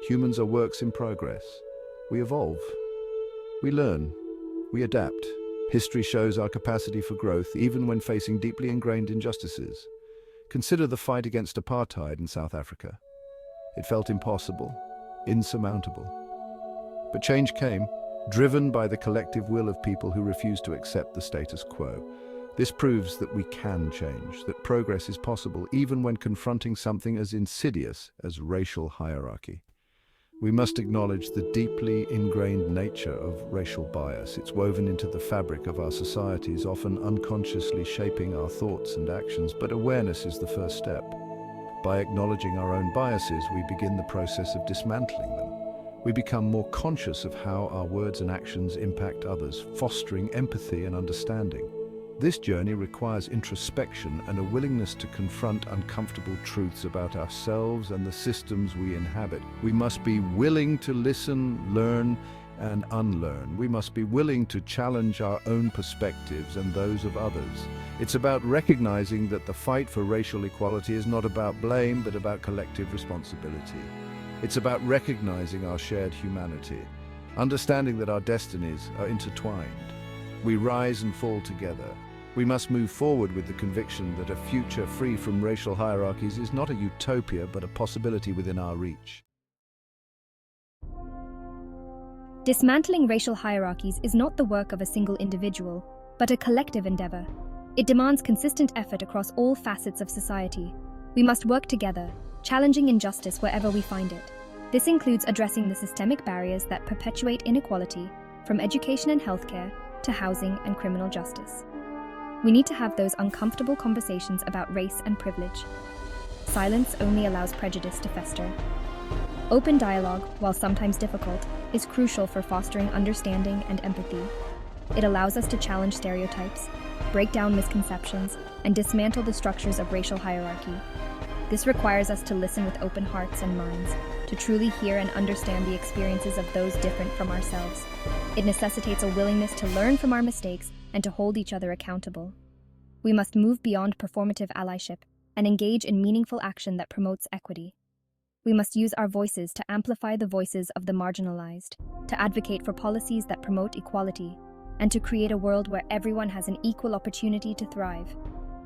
Humans are works in progress. We evolve. We learn. We adapt. History shows our capacity for growth even when facing deeply ingrained injustices. Consider the fight against apartheid in South Africa. It felt impossible, insurmountable. But change came, driven by the collective will of people who refused to accept the status quo. This proves that we can change, that progress is possible even when confronting something as insidious as racial hierarchy. We must acknowledge the deeply ingrained nature of racial bias. It's woven into the fabric of our societies, often unconsciously shaping our thoughts and actions, but awareness is the first step. By acknowledging our own biases, we begin the process of dismantling them. We become more conscious of how our words and actions impact others, fostering empathy and understanding. This journey requires introspection and a willingness to confront uncomfortable truths about ourselves and the systems we inhabit. We must be willing to listen, learn, and unlearn. We must be willing to challenge our own perspectives and those of others. It's about recognizing that the fight for racial equality is not about blame, but about collective responsibility. It's about recognizing our shared humanity, understanding that our destinies are intertwined. We rise and fall together. We must move forward with the conviction that a future free from racial hierarchies is not a utopia, but a possibility within our reach. Dismantling racial hierarchies is not the work of a single individual, but a collective endeavor. It demands consistent effort across all facets of society. We must work together, challenging injustice wherever we find it. This includes addressing the systemic barriers that perpetuate inequality, from education and healthcare to housing and criminal justice. We need to have those uncomfortable conversations about race and privilege. Silence only allows prejudice to fester. Open dialogue, while sometimes difficult, is crucial for fostering understanding and empathy. It allows us to challenge stereotypes, break down misconceptions, and dismantle the structures of racial hierarchy. This requires us to listen with open hearts and minds, to truly hear and understand the experiences of those different from ourselves. It necessitates a willingness to learn from our mistakes and to hold each other accountable. We must move beyond performative allyship and engage in meaningful action that promotes equity. We must use our voices to amplify the voices of the marginalized, to advocate for policies that promote equality, and to create a world where everyone has an equal opportunity to thrive.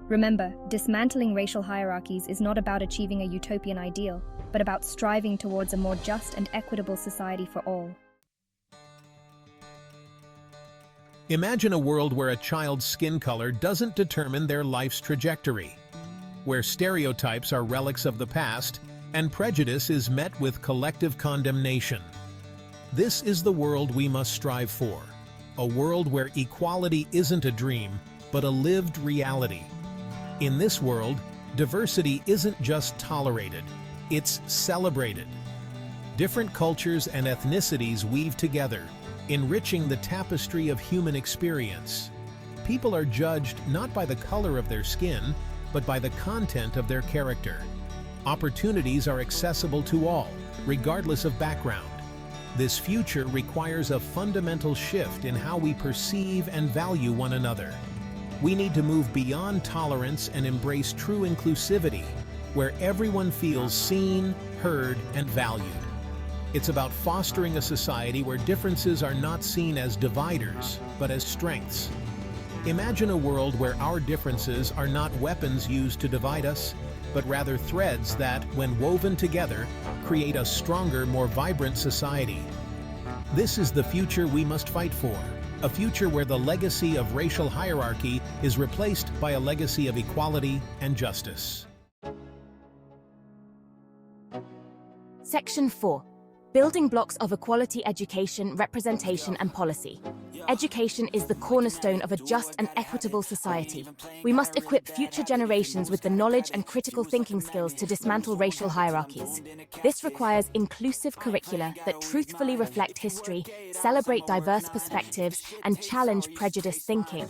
Remember, dismantling racial hierarchies is not about achieving a utopian ideal, but about striving towards a more just and equitable society for all. Imagine a world where a child's skin color doesn't determine their life's trajectory, where stereotypes are relics of the past and prejudice is met with collective condemnation. This is the world we must strive for, a world where equality isn't a dream, but a lived reality. In this world, diversity isn't just tolerated, it's celebrated. Different cultures and ethnicities weave together, enriching the tapestry of human experience. People are judged not by the color of their skin, but by the content of their character. Opportunities are accessible to all, regardless of background. This future requires a fundamental shift in how we perceive and value one another. We need to move beyond tolerance and embrace true inclusivity, where everyone feels seen, heard, and valued. It's about fostering a society where differences are not seen as dividers, but as strengths. Imagine a world where our differences are not weapons used to divide us, but rather threads that, when woven together, create a stronger, more vibrant society. This is the future we must fight for, a future where the legacy of racial hierarchy is replaced by a legacy of equality and justice. Section 4. Building blocks of equality education, representation and policy. Education is the cornerstone of a just and equitable society. We must equip future generations with the knowledge and critical thinking skills to dismantle racial hierarchies. This requires inclusive curricula that truthfully reflect history, celebrate diverse perspectives, and challenge prejudiced thinking.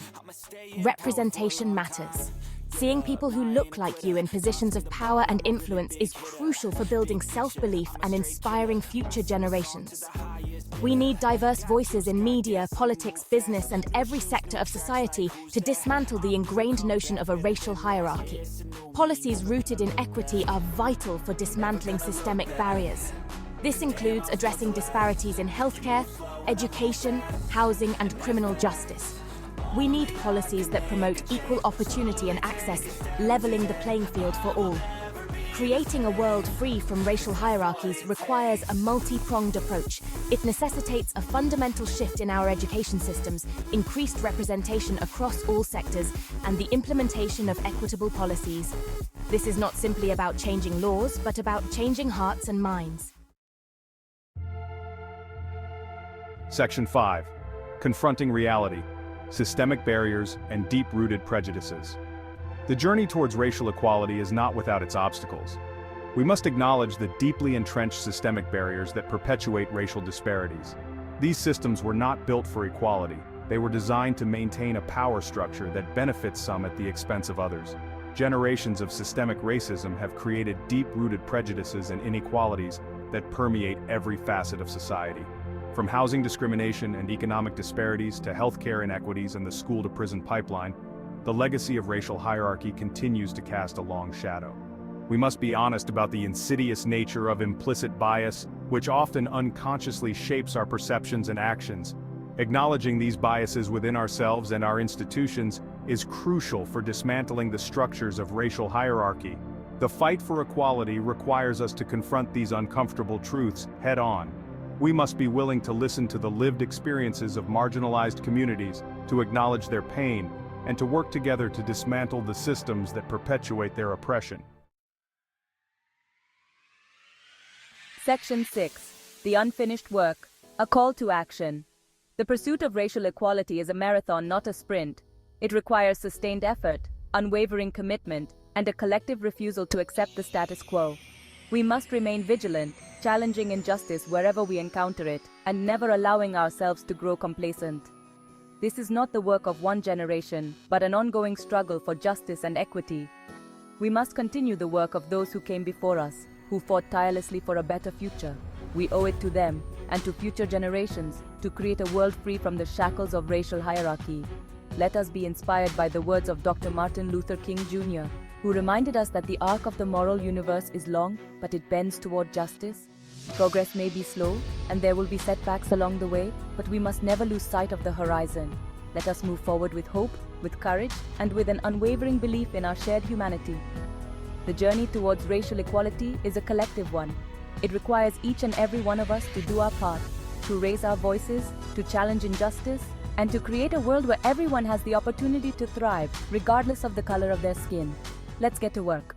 Representation matters. Seeing people who look like you in positions of power and influence is crucial for building self-belief and inspiring future generations. We need diverse voices in media, politics, business, and every sector of society to dismantle the ingrained notion of a racial hierarchy. Policies rooted in equity are vital for dismantling systemic barriers. This includes addressing disparities in healthcare, education, housing, and criminal justice. We need policies that promote equal opportunity and access, leveling the playing field for all. Creating a world free from racial hierarchies requires a multi-pronged approach. It necessitates a fundamental shift in our education systems, increased representation across all sectors, and the implementation of equitable policies. This is not simply about changing laws, but about changing hearts and minds. Section 5. Confronting reality, systemic barriers, and deep-rooted prejudices. The journey towards racial equality is not without its obstacles. We must acknowledge the deeply entrenched systemic barriers that perpetuate racial disparities. These systems were not built for equality. They were designed to maintain a power structure that benefits some at the expense of others. Generations of systemic racism have created deep-rooted prejudices and inequalities that permeate every facet of society. From housing discrimination and economic disparities to healthcare inequities and the school-to-prison pipeline, the legacy of racial hierarchy continues to cast a long shadow. We must be honest about the insidious nature of implicit bias, which often unconsciously shapes our perceptions and actions. Acknowledging these biases within ourselves and our institutions is crucial for dismantling the structures of racial hierarchy. The fight for equality requires us to confront these uncomfortable truths head-on. We must be willing to listen to the lived experiences of marginalized communities, to acknowledge their pain, and to work together to dismantle the systems that perpetuate their oppression. Section 6. The unfinished work. A call to action. The pursuit of racial equality is a marathon, not a sprint. It requires sustained effort, unwavering commitment, and a collective refusal to accept the status quo. We must remain vigilant, challenging injustice wherever we encounter it, and never allowing ourselves to grow complacent. This is not the work of one generation, but an ongoing struggle for justice and equity. We must continue the work of those who came before us, who fought tirelessly for a better future. We owe it to them, and to future generations, to create a world free from the shackles of racial hierarchy. Let us be inspired by the words of Dr. Martin Luther King Jr., who reminded us that the arc of the moral universe is long, but it bends toward justice. Progress may be slow, and there will be setbacks along the way, but we must never lose sight of the horizon. Let us move forward with hope, with courage, and with an unwavering belief in our shared humanity. The journey towards racial equality is a collective one. It requires each and every one of us to do our part, to raise our voices, to challenge injustice, and to create a world where everyone has the opportunity to thrive, regardless of the color of their skin. Let's get to work.